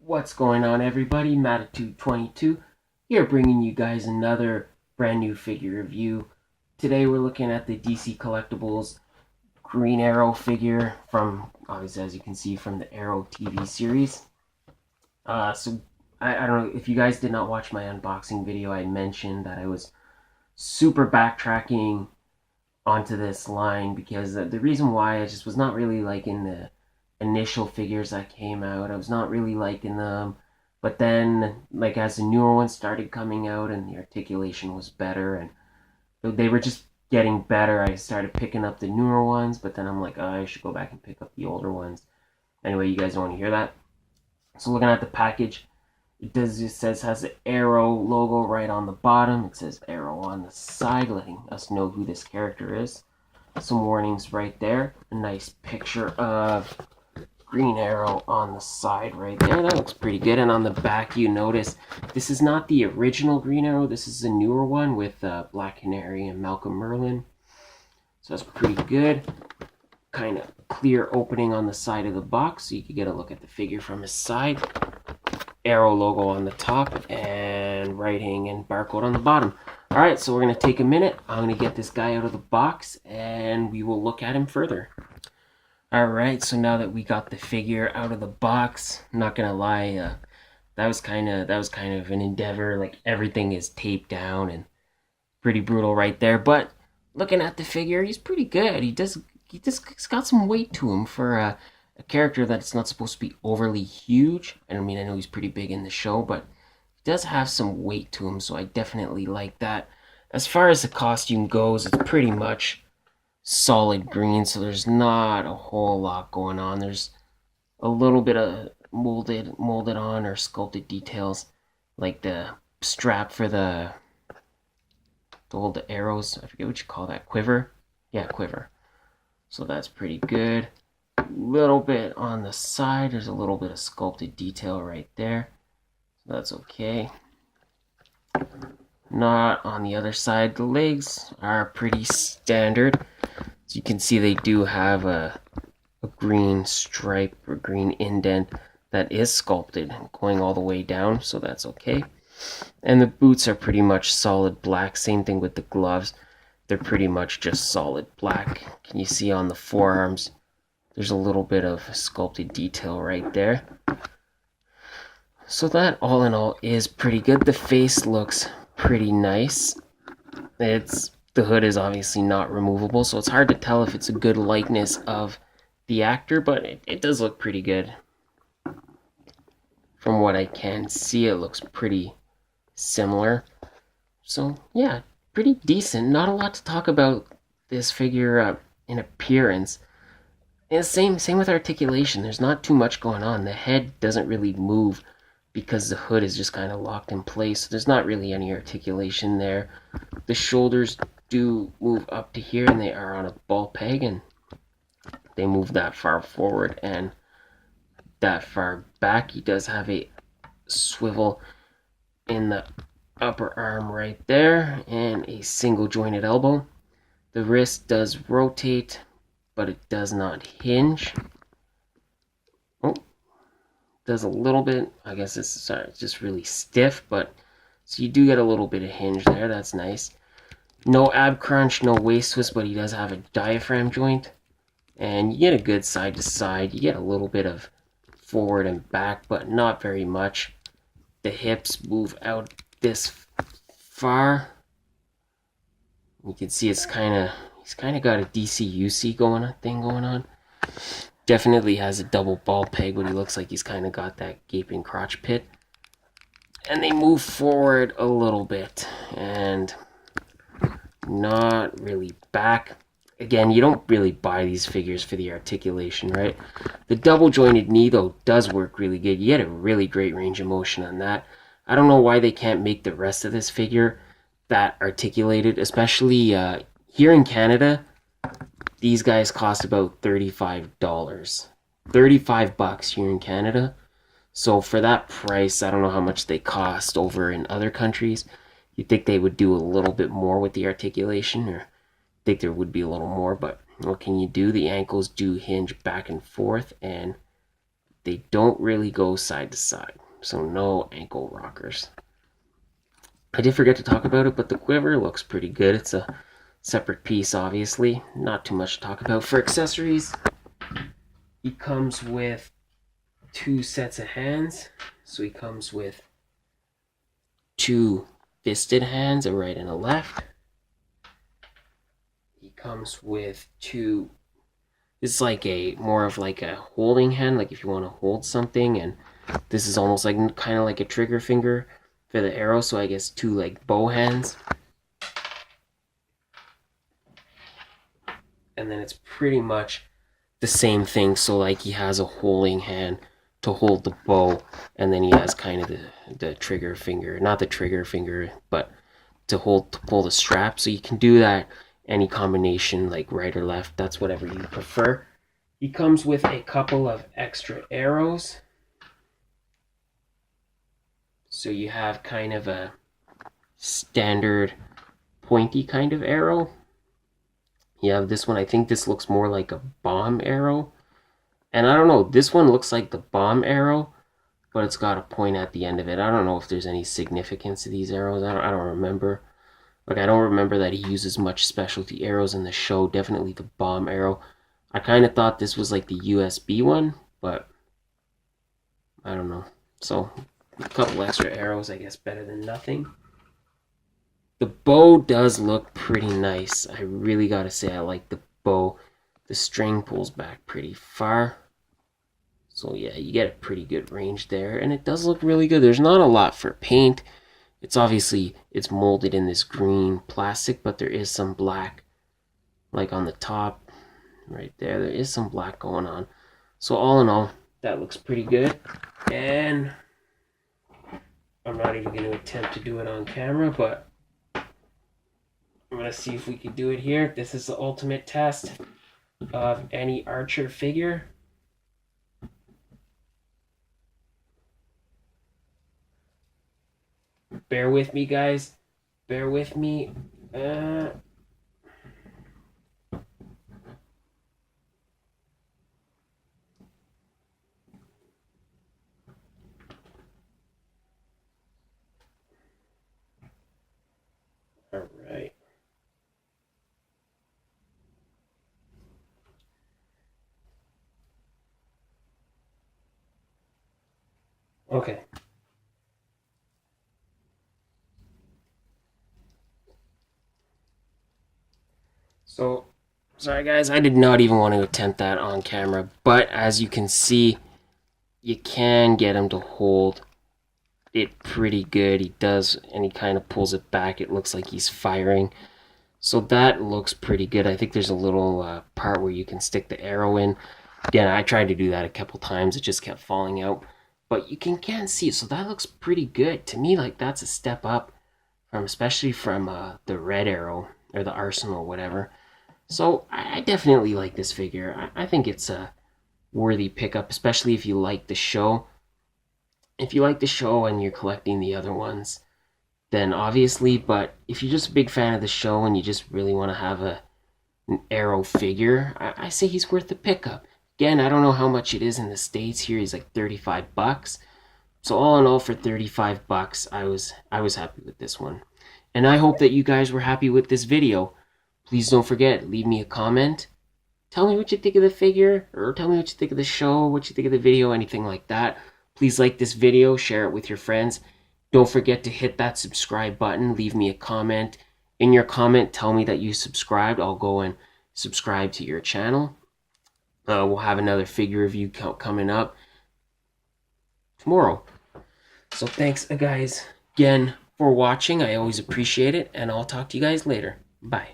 What's going on, everybody? Matitude22 here, bringing you guys another brand new figure review. Today we're looking at the DC Collectibles Green Arrow figure from, obviously, as you can see, from the Arrow TV series. I don't know if you guys did not watch my unboxing video. I mentioned that I was super backtracking onto this line because the reason why I just was not really liking the initial figures that came out. I was not really liking them. But then, like, as the newer ones started coming out and the articulation was better and they were just getting better, I started picking up the newer ones. But then I'm like, oh, I should go back and pick up the older ones. Anyway, you guys don't want to hear that. So looking at the package, it says has the Arrow logo right on the bottom. It says Arrow on the side, letting us know who this character is. Some warnings right there. A nice picture of Green Arrow on the side right there. That looks pretty good. And on the back, you notice this is not the original Green Arrow. This is the newer one with Black Canary and Malcolm Merlin. So that's pretty good. Kind of clear opening on the side of the box, so you can get a look at the figure from his side. Arrow logo on the top and writing and barcode on the bottom. Alright, so we're going to take a minute. I'm going to get this guy out of the box and we will look at him further. Alright, so now that we got the figure out of the box, I'm not going to lie, that was kind of an endeavor. Like, everything is taped down and pretty brutal right there. But looking at the figure, he's pretty good. He's got some weight to him for a character that's not supposed to be overly huge. I mean, I know he's pretty big in the show, but he does have some weight to him, so I definitely like that. As far as the costume goes, it's pretty much solid green, so there's not a whole lot going on. There's a little bit of molded on or sculpted details, like the strap for the old arrows. I forget what you call that. Quiver? Yeah, quiver. So that's pretty good. Little bit on the side, there's a little bit of sculpted detail right there, so that's okay. Not on the other side. The legs are pretty standard. As you can see, they do have a green stripe or green indent that is sculpted going all the way down, so that's okay. And the boots are pretty much solid black. Same thing with the gloves, they're pretty much just solid black. Can you see on the forearms, there's a little bit of sculpted detail right there. So that, all in all, is pretty good. The face looks pretty nice. The hood is obviously not removable, so it's hard to tell if it's a good likeness of the actor, but it does look pretty good. From what I can see, it looks pretty similar. So yeah, pretty decent. Not a lot to talk about this figure in appearance. And same with articulation. There's not too much going on. The head doesn't really move because the hood is just kind of locked in place. There's not really any articulation there. The shoulders do move up to here, and they are on a ball peg, and they move that far forward and that far back. He does have a swivel in the upper arm right there and a single jointed elbow. The wrist does rotate, but it does not hinge. Oh, does a little bit. I guess it's just really stiff, but so you do get a little bit of hinge there. That's nice. No ab crunch, no waist twist, but he does have a diaphragm joint, and you get a good side to side. You get a little bit of forward and back, but not very much. The hips move out this far. You can see he's kind of got a DC-UC thing going on. Definitely has a double ball peg, but he looks like he's kind of got that gaping crotch pit. And they move forward a little bit, and not really back. Again, you don't really buy these figures for the articulation, right? The double jointed knee, though, does work really good. You get a really great range of motion on that. I don't know why they can't make the rest of this figure that articulated, especially here in Canada. These guys cost about $35. $35 here in Canada. So for that price, I don't know how much they cost over in other countries. You'd think they would do a little bit more with the articulation, or think there would be a little more, but what can you do? The ankles do hinge back and forth, and they don't really go side to side, so no ankle rockers. I did forget to talk about it, but the quiver looks pretty good. It's a separate piece, obviously. Not too much to talk about. For accessories, he comes with 2 sets of hands. So he comes with 2 fisted hands, a right and a left. He comes with 2. It's like a more of like a holding hand, like if you want to hold something, and this is almost like kind of like a trigger finger for the arrow, so I guess 2 like bow hands. And then it's pretty much the same thing, so like he has a holding hand to hold the bow, and then he has kind of the trigger finger, not the trigger finger, but to pull the strap. So you can do that any combination, like right or left, that's whatever you prefer. He comes with a couple of extra arrows. So you have kind of a standard pointy kind of arrow. You have this one, I think this looks more like a bomb arrow. And I don't know, this one looks like the bomb arrow, but it's got a point at the end of it. I don't know if there's any significance to these arrows. I don't remember. Like, I don't remember that he uses much specialty arrows in the show. Definitely the bomb arrow. I kind of thought this was like the USB one, but I don't know. So a couple extra arrows, I guess better than nothing. The bow does look pretty nice. I really gotta say I like the bow. The string pulls back pretty far. So yeah, you get a pretty good range there, and it does look really good. There's not a lot for paint. It's obviously, it's molded in this green plastic, but there is some black, like on the top, right there. There is some black going on. So all in all, that looks pretty good. And I'm not even going to attempt to do it on camera, but I'm going to see if we can do it here. This is the ultimate test of any archer figure. Bear with me, guys. Bear with me. All right. Okay. So, sorry guys, I did not even want to attempt that on camera, but as you can see, you can get him to hold it pretty good. He does, and he kind of pulls it back. It looks like he's firing. So that looks pretty good. I think there's a little part where you can stick the arrow in. Again, I tried to do that a couple times. It just kept falling out. But you can see it. So that looks pretty good. To me, like, that's a step up, especially from the red arrow, or the arsenal, whatever. So I definitely like this figure. I think it's a worthy pickup, especially if you like the show. If you like the show and you're collecting the other ones, then obviously, but if you're just a big fan of the show and you just really want to have an arrow figure, I say he's worth the pickup. Again, I don't know how much it is in the States. Here he's like $35. So all in all, for $35, I was happy with this one. And I hope that you guys were happy with this video. Please don't forget, leave me a comment. Tell me what you think of the figure, or tell me what you think of the show, what you think of the video, anything like that. Please like this video, share it with your friends. Don't forget to hit that subscribe button, leave me a comment. In your comment, tell me that you subscribed. I'll go and subscribe to your channel. We'll have another figure review coming up tomorrow. So thanks, guys, again for watching. I always appreciate it, and I'll talk to you guys later. Bye.